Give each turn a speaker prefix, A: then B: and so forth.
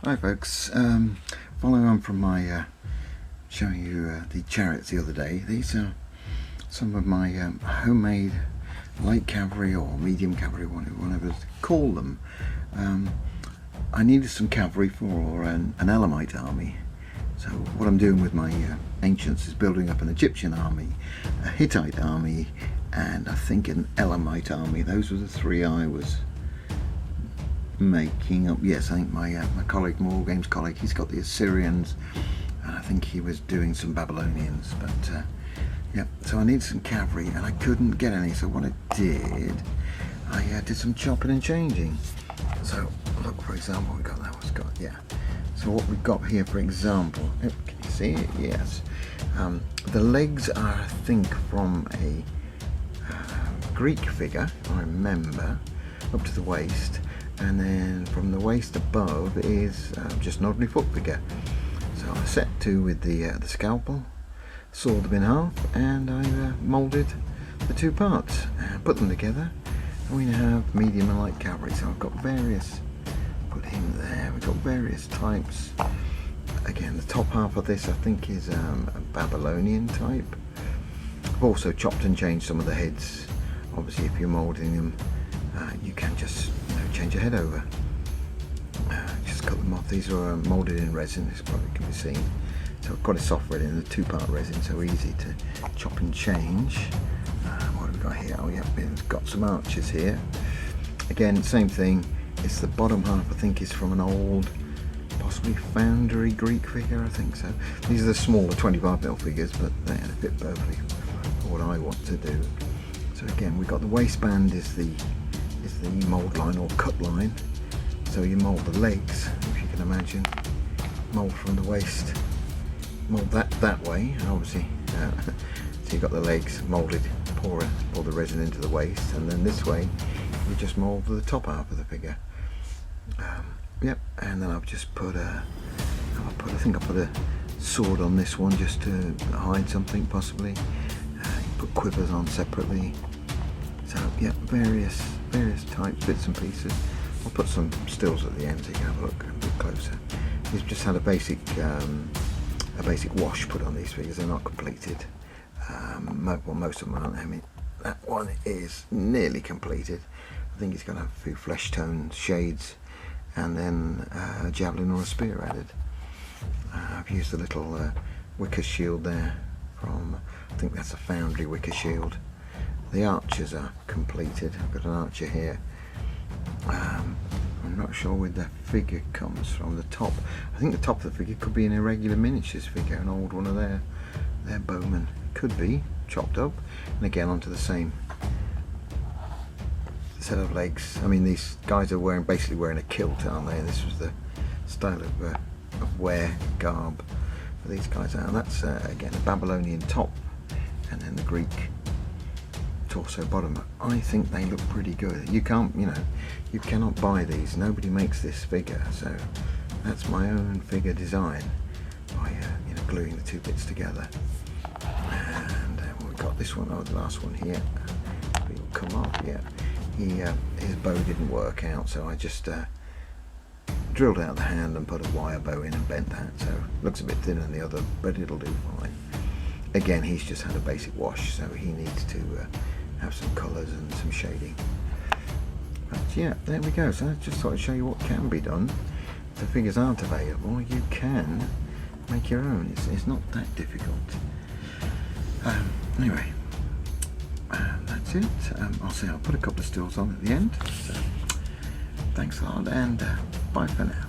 A: Hi folks, following on from my showing you the chariots the other day, these are some of my homemade light cavalry or medium cavalry, whatever to call them. I needed some cavalry for an Elamite army, so what I'm doing with my ancients is building up an Egyptian army, a Hittite army, and I think an Elamite army. Those were the three I was making up. Yes, I think my colleague, my War Games colleague, he's got the Assyrians, and I think he was doing some Babylonians. But yeah, so I needed some cavalry, and I couldn't get any. So what I did some chopping and changing. So look, for example, we got that. So what we've got here, for example, can you see it? Yes. The legs are, I think, from a Greek figure, if I remember, up to the waist. And then from the waist above is just an ordinary foot figure. So I set to with the scalpel, sawed them in half, and I moulded the two parts and put them together, and we now have medium and light cavalry. So I've got various, put him there, we've got various types. Again, the top half of this I think is a Babylonian type. I've also chopped and changed some of the heads. Obviously if you're moulding them, you can just change your head over. Just cut them off. These are moulded in resin, this probably can be seen. So I've got a soft resin, the two-part resin, so easy to chop and change. What have we got here? Oh yeah, we've got some arches here. Again, same thing. It's the bottom half, I think, is from an old, possibly foundry Greek figure, I think so. These are the smaller 25mm figures, but they fit perfectly for what I want to do. So again, we've got the waistband is the mould line or cut line. So you mould the legs, if you can imagine, mould from the waist, mould that way, obviously. So you've got the legs moulded, pour the resin into the waist, and then this way you just mould the top half of the figure. Yep, and then I've just put I think I put a sword on this one just to hide something possibly. You put quivers on separately. So yeah, various types, bits and pieces. I'll put some stills at the end so you can have a look a bit closer. We've just had a basic wash put on these figures. They're not completed. Well, most of them aren't. I mean, that one is nearly completed. I think it's going to have a few flesh tone shades, and then a javelin or a spear added. I've used a little wicker shield there from, I think that's a foundry wicker shield. The archers are completed. I've got an archer here. I'm not sure where the figure comes from. The top, I think the top of the figure could be an irregular miniatures figure, an old one of their bowmen. Could be chopped up, and again onto the same set of legs. I mean, these guys are basically wearing a kilt, aren't they? This was the style of wear garb for these guys. And that's again a Babylonian top, and then the Greek torso bottom. I think they look pretty good. You can't, you cannot buy these. Nobody makes this figure, so that's my own figure design by gluing the two bits together. And we've got this one, the last one here. It'll come off. Yeah, his bow didn't work out, so I just drilled out the hand and put a wire bow in and bent that. So it looks a bit thinner than the other, but it'll do fine. Again, he's just had a basic wash, so he needs to have some colours and some shading. But yeah, there we go. So I just thought I'd show you what can be done. If the figures aren't available, you can make your own. It's not that difficult. Anyway, that's it. I'll put a couple of stills on at the end. So thanks a lot, and bye for now.